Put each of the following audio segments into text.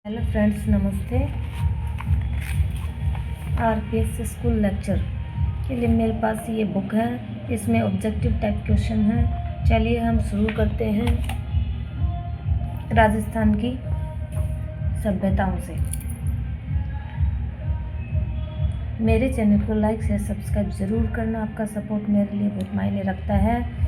Hello friends, नमस्ते। RPS school lecture के लिए मेरे पास ये बुक है। इसमें ऑब्जेक्टिव टाइप क्वेश्चन है। चलिए हम शुरू करते हैं राजस्थान की सभ्यताओं से। मेरे चैनल को लाइक शेयर सब्सक्राइब ज़रूर करना। आपका सपोर्ट मेरे लिए बहुत मायने रखता है।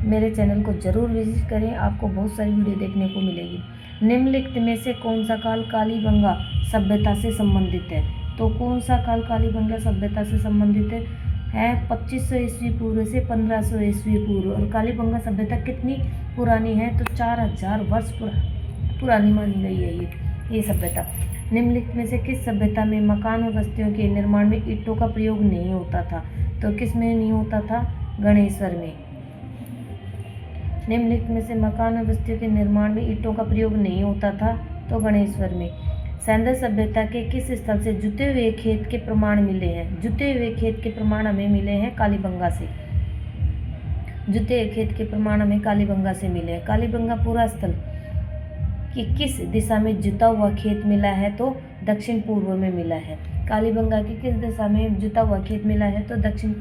मेरे चैनल को ज़रूर विजिट करें, आपको बहुत सारी वीडियो देखने को मिलेगी। निम्नलिखित में से कौन सा काल कालीबंगा सभ्यता से संबंधित है? तो कौन सा काल कालीबंगा सभ्यता से संबंधित है 2500 ईस्वी पूर्व से 1500 ईस्वी पूर्व। और कालीबंगा सभ्यता कितनी पुरानी है? तो 4000 वर्ष पुरानी मानी गई है ये सभ्यता। निम्नलिखित में से किस सभ्यता में मकान और बस्तियों के निर्माण में ईंटों का प्रयोग नहीं होता था? तो किस में नहीं होता था? गणेश्वर में। निम्नलिखित में से मकान और बस्तियों के निर्माण में ईंटों का प्रयोग नहीं होता था? तो गणेश्वर में। सैंधव सभ्यता के किस स्थल से जुते हुए खेत के प्रमाण मिले हैं? जुते हुए खेत के प्रमाण हमें मिले हैं कालीबंगा से। जुते हुए खेत के प्रमाण हमें कालीबंगा से मिले हैं। कालीबंगा पूरा स्थल कि किस दिशा में जुता हुआ खेत मिला है? तो दक्षिण पूर्व में मिला है। कालीबंगा की किस दिशा में जुता हुआ खेत मिला है? तो दक्षिण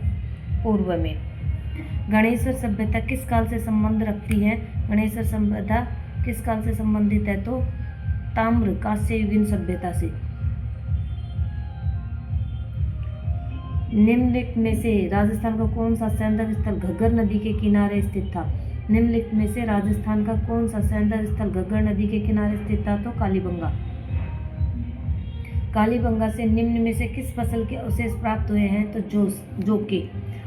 पूर्व में। गणेश्वर सभ्यता किस काल से संबंध रखती है? गणेश्वर सभ्यता किस काल से संबंधित है? तो ताम्र कांस्ययुगीन सभ्यता से। निम्नलिखित में से राजस्थान का कौन सा सैंधव स्थल घग्गर नदी के किनारे स्थित था? निम्नलिखित में से राजस्थान का कौन सा सैंधव स्थल घग्गर नदी के किनारे स्थित था? तो कालीबंगा। कालीबंगा से निम्न में से किस फसल के अवशेष प्राप्त हुए हैं? तो जौ के।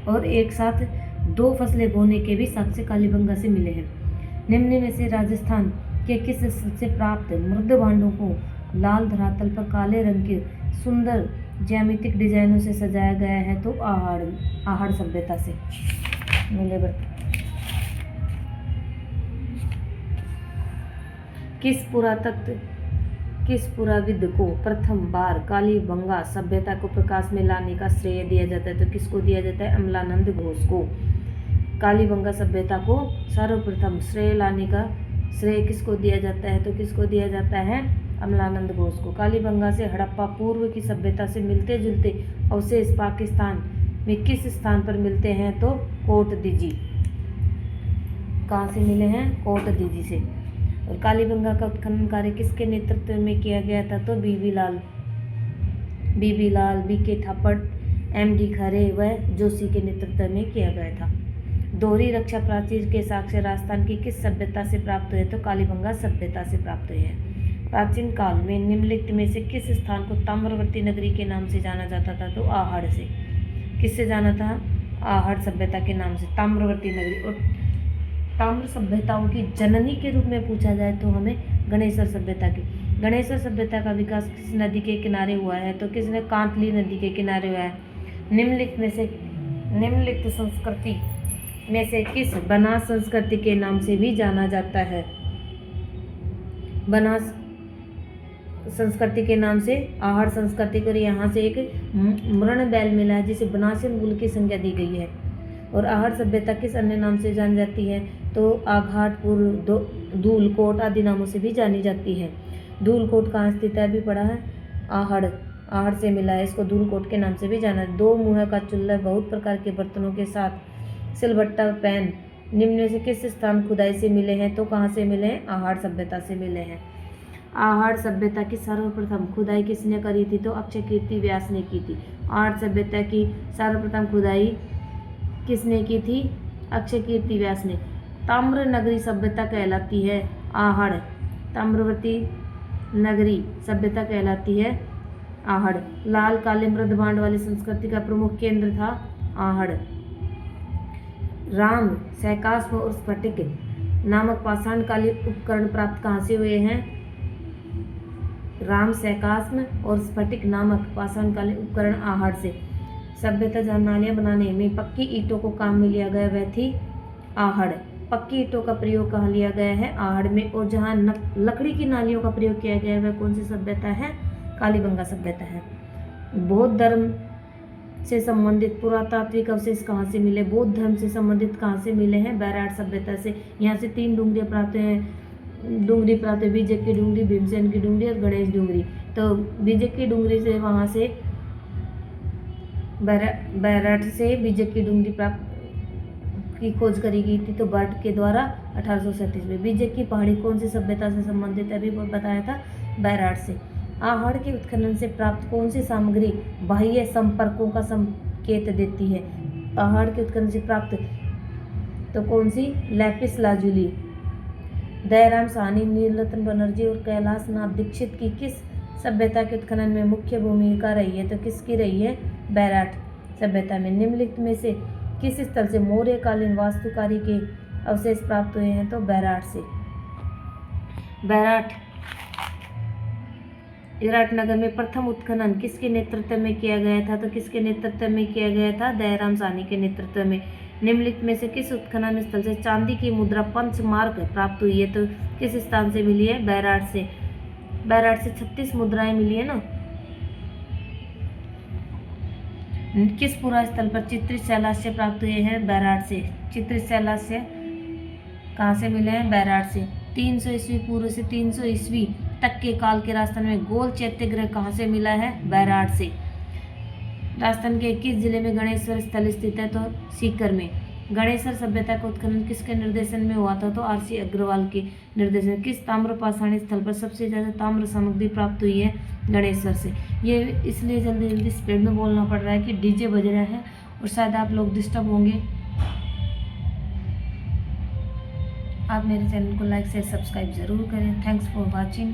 और एक साथ 2 फसलें बोने के भी साक्ष्य कालीबंगा से मिले हैं। निम्न में से राजस्थान के किस से प्राप्त मृद भांडों को लाल धरातल पर काले रंग के सुंदर ज्यामितिक डिजाइनों से सजाया गया है? तो आहड़ सभ्यता से मिले बर्तन। किस पुराविद को प्रथम बार कालीबंगा सभ्यता को प्रकाश में लाने का श्रेय दिया जाता है? तो किसको दिया जाता है? अमलानंद घोष को। कालीबंगा सभ्यता को सर्वप्रथम श्रेय लाने का श्रेय किसको दिया जाता है? तो किसको दिया जाता है? अमलानंद घोष को। कालीबंगा से हड़प्पा पूर्व की सभ्यता से मिलते जुलते अवशेष पाकिस्तान में किस स्थान पर मिलते हैं? तो कोट दीजी। कहाँ से मिले हैं? कोट दीजी से। और कालीबंगा का उत्खनन कार्य किसके नेतृत्व में किया गया था? तो बीबी लाल, बीके थापड़, एमडी खरे व जोशी के नेतृत्व में किया गया था। दोहरी रक्षा प्राचीर के साक्ष्य राजस्थान की किस सभ्यता से प्राप्त हुए? तो कालीबंगा सभ्यता से प्राप्त हुए हैं। प्राचीन काल में निम्नलिखित में से किस स्थान को ताम्रवर्ती नगरी के नाम से जाना जाता था? तो आहड़ से। किससे जाना था? आहड़ सभ्यता के नाम से, ताम्रवर्ती नगरी। और ताम्र सभ्यताओं की जननी के रूप में पूछा जाए तो हमें गणेश्वर सभ्यता की। गणेश्वर सभ्यता का विकास किस नदी के किनारे हुआ है? तो किसने? कांतली नदी के किनारे हुआ है। निम्नलिखित संस्कृति में से किस बनास संस्कृति के नाम से भी जाना जाता है? बनास संस्कृति के नाम से आहड़ संस्कृति को। यहाँ से एक मृण बैल मिला है जिसे बनासियन मूल की संज्ञा दी गई है। और आहड़ सभ्यता किस अन्य नाम से जानी जाती है? तो आघाटपुर, धूलकोट आदि नामों से भी जानी जाती है। धूलकोट कहाँ स्थित है? अभी पढ़ा है। आहड़ से मिला है। इसको धूलकोट के नाम से भी जाना है। 2 मुँह का चूल्हा, बहुत प्रकार के बर्तनों के साथ सिलबट्टा, पैन निम्न में से किस स्थान खुदाई से मिले हैं? तो कहाँ से मिले हैं? आहड़ सभ्यता से मिले हैं। आहड़ सभ्यता की सर्वप्रथम खुदाई किसने करी थी? तो अक्षय कीर्ति व्यास ने की थी। आहड़ सभ्यता की सर्वप्रथम खुदाई किसने की थी? अक्षय कीर्ति व्यास ने। ताम्र नगरी सभ्यता कहलाती है आहड़। ताम्रवर्ती नगरी सभ्यता कहलाती है आहड़। लाल काले मृद भांड वाली संस्कृति का प्रमुख केंद्र था आहड़। राम सैकास्म और स्फटिक नामक पाषाणकालीन उपकरण प्राप्त कहाँ से हुए हैं? राम सैकास्म और स्फटिक नामक पाषाणकालीन उपकरण आहड़ से। सभ्यता जहाँ नालियाँ बनाने में पक्की ईंटों को काम में लिया गया वह थी आहड़। पक्की ईंटों का प्रयोग कहाँ लिया गया है? आहड़ में। और जहाँ लकड़ी की नालियों का प्रयोग किया गया है वह कौन सी सभ्यता है? कालीबंगा सभ्यता है। बौद्ध धर्म से संबंधित पुरातात्विक अवशेष कहाँ से मिले? बौद्ध धर्म से संबंधित कहाँ से मिले हैं? बैराट सभ्यता से। यहाँ से 3 डूंगरियाँ प्राप्त हुए हैं। डूंगरी प्राप्त है, बीजक की डूंगरी, भीमसेन की डूंगरी और गणेश डूंगरी। तो बीजक की डूंगरी से वहाँ से बैराट से बीजक की डूंगरी प्राप्त की खोज करी गई थी, तो बर्ट के द्वारा 1837 में। बीजक की पहाड़ी कौन सी सभ्यता से संबंधित है, अभी बताया था बैराट से। आहड़ के उत्खनन से प्राप्त कौन सी सामग्री बाह्य संपर्कों का संकेत देती है। आहड़ के उत्खनन से प्राप्त तो कौन सी, लैपिस लाजुली। दयाराम साहनी, नीलरत्न बनर्जी और कैलाश नाथ दीक्षित की किस सभ्यता के उत्खनन में मुख्य भूमिका रही है, तो किसकी रही है, बैराट सभ्यता में। निम्नलिखित में से किस स्थल से मौर्यकालीन वास्तुकारी के अवशेष प्राप्त हुए हैं, तो बैराट से। विराटनगर में प्रथम उत्खनन किसके नेतृत्व में किया गया था, तो किसके नेतृत्व में किया गया था, दयाराम साहनी के नेतृत्व में। निम्नलिखित में से किस उत्खनन स्थल से चांदी की मुद्रा पंचमार्क प्राप्त हुई है, तो किस स्थान से मिली है, बैराट से। बैराट से 36 मुद्राएं मिली है ना। किस पुरा स्थल पर चित्रित शैलाश्य प्राप्त हुए हैं, बैराट से। चित्रित शैलाश्य कहाँ से मिले हैं, बैराट से। 300 ईस्वी पूर्व से 300 ईस्वी तक के काल के राजस्थान में गोल चैत्यग्रह कहाँ से मिला है, बैराट से। राजस्थान के किस जिले में गणेश्वर स्थल स्थित है, तो सीकर में। गणेश्वर सभ्यता का उत्खनन किसके निर्देशन में हुआ था, तो RC अग्रवाल के निर्देशन में। किस ताम्र पाषाणी स्थल पर सबसे ज़्यादा ताम्र सामग्री प्राप्त हुई है, गणेश्वर से। ये इसलिए जल्दी जल्दी स्पीड में बोलना पड़ रहा है कि DJ बज रहा है और शायद आप लोग डिस्टर्ब होंगे। आप मेरे चैनल को लाइक शेयर सब्सक्राइब ज़रूर करें। Thanks for watching.